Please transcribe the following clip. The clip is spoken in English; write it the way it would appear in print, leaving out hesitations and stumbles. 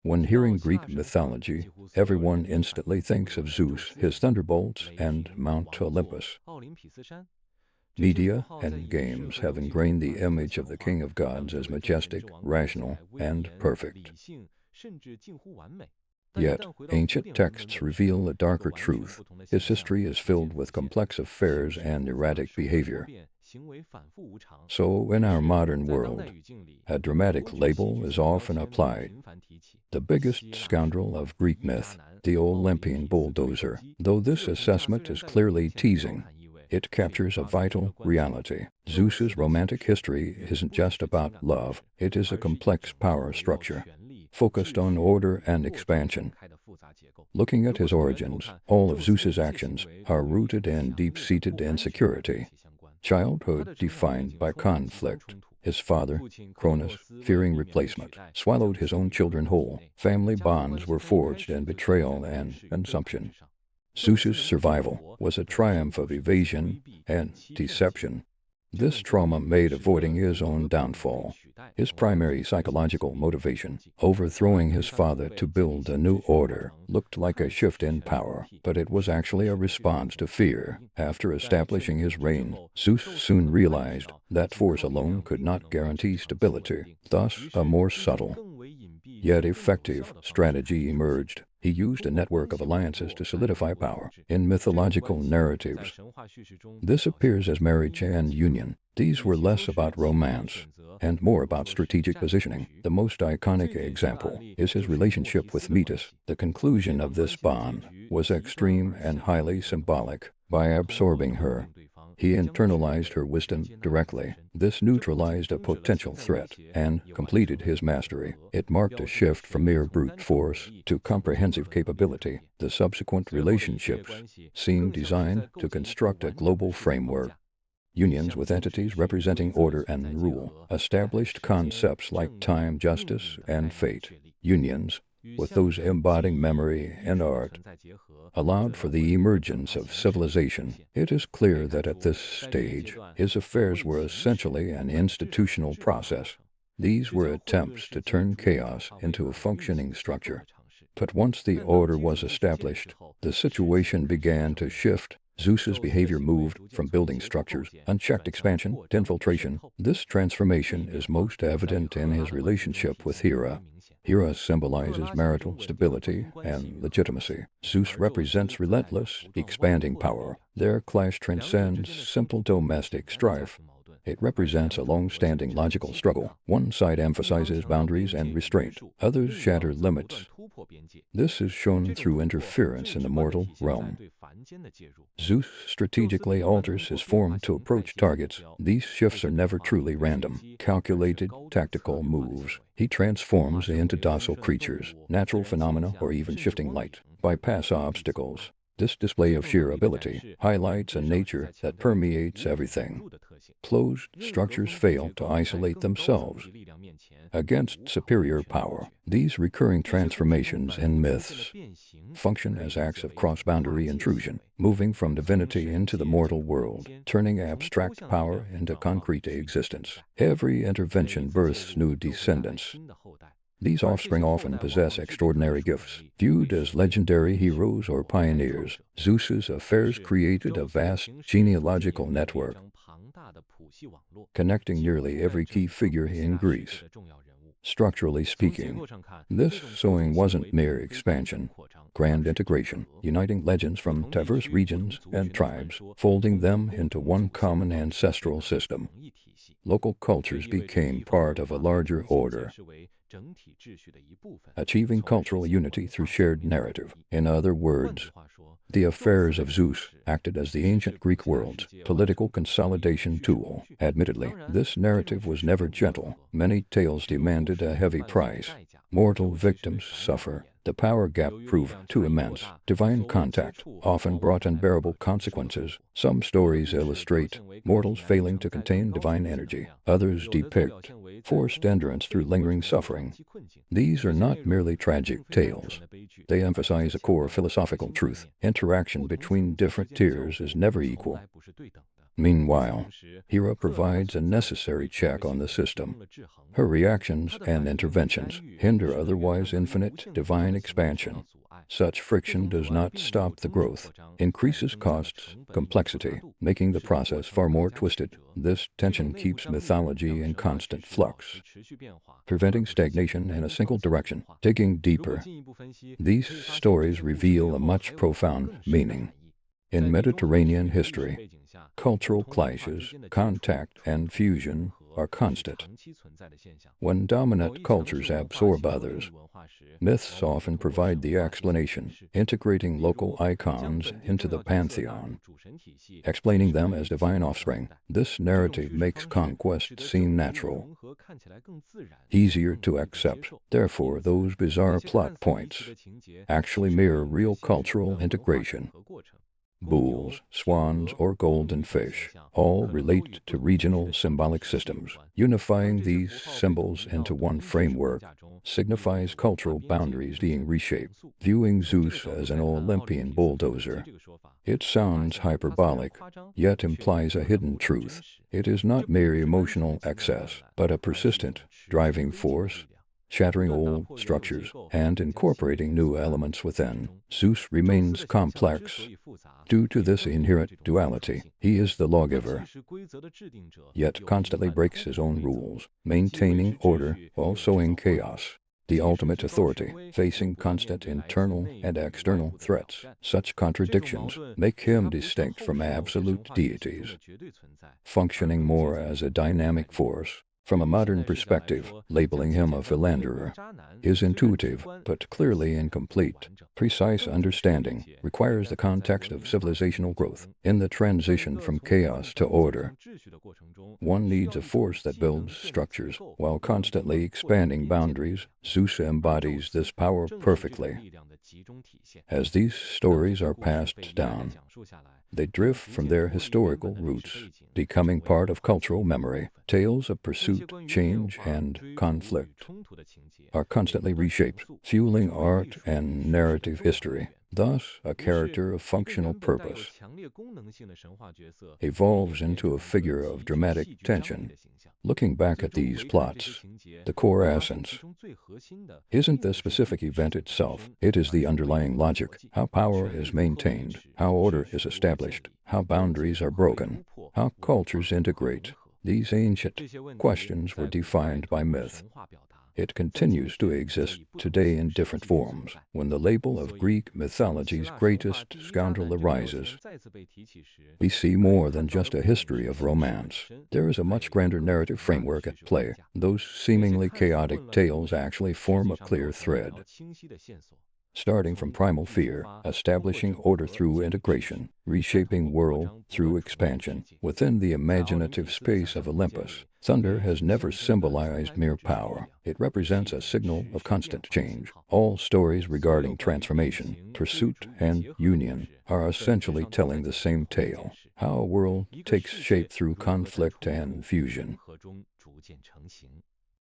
When hearing Greek mythology, everyone instantly thinks of Zeus, his thunderbolts, and Mount Olympus. Media and games have ingrained the image of the king of gods as majestic, rational, and perfect. Yet, ancient texts reveal a darker truth. His history is filled with complex affairs and erratic behavior. So, in our modern world, a dramatic label is often applied. The biggest scoundrel of Greek myth, the Olympian bulldozer. Though this assessment is clearly teasing, it captures a vital reality. Zeus's romantic history isn't just about love, it is a complex power structure, focused on order and expansion. Looking at his origins, all of Zeus's actions are rooted in deep-seated insecurity. Childhood defined by conflict. His father, Cronus, fearing replacement, swallowed his own children whole. Family bonds were forged in betrayal and consumption. Zeus's survival was a triumph of evasion and deception. This trauma made avoiding his own downfall his primary psychological motivation. Overthrowing his father to build a new order looked like a shift in power, but it was actually a response to fear. After establishing his reign, Zeus soon realized that force alone could not guarantee stability. Thus, a more subtle, yet effective strategy emerged. He used a network of alliances to solidify power. In mythological narratives, this appears as marriage and union. These were less about romance and more about strategic positioning. The most iconic example is his relationship with Metis. The conclusion of this bond was extreme and highly symbolic. By absorbing her, he internalized her wisdom directly. This neutralized a potential threat and completed his mastery. It marked a shift from mere brute force to comprehensive capability. The subsequent relationships seemed designed to construct a global framework. Unions with entities representing order and rule established concepts like time, justice, and fate. Unions with those embodying memory and art, allowed for the emergence of civilization. It is clear that at this stage, his affairs were essentially an institutional process. These were attempts to turn chaos into a functioning structure. But once the order was established, the situation began to shift. Zeus's behavior moved from building structures, unchecked expansion, to infiltration. This transformation is most evident in his relationship with Hera. Hera symbolizes marital stability and legitimacy. Zeus represents relentless, expanding power. Their clash transcends simple domestic strife. It represents a long-standing logical struggle. One side emphasizes boundaries and restraint. Others shatter limits. This is shown through interference in the mortal realm. Zeus strategically alters his form to approach targets. These shifts are never truly random, calculated, tactical moves. He transforms into docile creatures, natural phenomena, or even shifting light. Bypass obstacles. This display of sheer ability highlights a nature that permeates everything. Closed structures fail to isolate themselves against superior power. These recurring transformations in myths function as acts of cross-boundary intrusion, moving from divinity into the mortal world, turning abstract power into concrete existence. Every intervention births new descendants. These offspring often possess extraordinary gifts. Viewed as legendary heroes or pioneers, Zeus's affairs created a vast genealogical network, connecting nearly every key figure in Greece. Structurally speaking, this sowing wasn't mere expansion, grand integration, uniting legends from diverse regions and tribes, folding them into one common ancestral system. Local cultures became part of a larger order, achieving cultural unity through shared narrative. In other words, the affairs of Zeus acted as the ancient Greek world's political consolidation tool. Admittedly, this narrative was never gentle. Many tales demanded a heavy price. Mortal victims suffer. The power gap proved too immense. Divine contact often brought unbearable consequences. Some stories illustrate mortals failing to contain divine energy. Others depict forced endurance through lingering suffering. These are not merely tragic tales. They emphasize a core philosophical truth. Interaction between different tiers is never equal. Meanwhile, Hera provides a necessary check on the system. Her reactions and interventions hinder otherwise infinite divine expansion. Such friction does not stop the growth, increases costs, complexity, making the process far more twisted. This tension keeps mythology in constant flux, preventing stagnation in a single direction. Digging deeper, these stories reveal a much profound meaning. In Mediterranean history, cultural clashes, contact, and fusion are constant. When dominant cultures absorb others, myths often provide the explanation, integrating local icons into the pantheon, explaining them as divine offspring. This narrative makes conquest seem natural, easier to accept. Therefore, those bizarre plot points actually mirror real cultural integration. Bulls, swans, or golden fish all relate to regional symbolic systems. Unifying these symbols into one framework signifies cultural boundaries being reshaped. Viewing Zeus as an Olympian bulldozer, it sounds hyperbolic, yet implies a hidden truth. It is not mere emotional excess, but a persistent, driving force, shattering old structures and incorporating new elements within. Zeus remains complex. Due to this inherent duality, he is the lawgiver, yet constantly breaks his own rules, maintaining order while sowing chaos. The ultimate authority, facing constant internal and external threats. Such contradictions make him distinct from absolute deities, functioning more as a dynamic force. From a modern perspective, labeling him a philanderer is intuitive but clearly incomplete. Precise understanding requires the context of civilizational growth. In the transition from chaos to order, one needs a force that builds structures while constantly expanding boundaries. Zeus embodies this power perfectly. As these stories are passed down, they drift from their historical roots, becoming part of cultural memory. Tales of pursuit, change, and conflict are constantly reshaped, fueling art and narrative history. Thus, a character of functional purpose evolves into a figure of dramatic tension. Looking back at these plots, the core essence isn't the specific event itself, it is the underlying logic, how power is maintained, how order is established, how boundaries are broken, how cultures integrate. These ancient questions were defined by myth. It continues to exist today in different forms. When the label of Greek mythology's greatest scoundrel arises, we see more than just a history of romance. There is a much grander narrative framework at play. Those seemingly chaotic tales actually form a clear thread, starting from primal fear, establishing order through integration, reshaping world through expansion. Within the imaginative space of Olympus, thunder has never symbolized mere power. It represents a signal of constant change. All stories regarding transformation, pursuit, and union are essentially telling the same tale, how a world takes shape through conflict and fusion.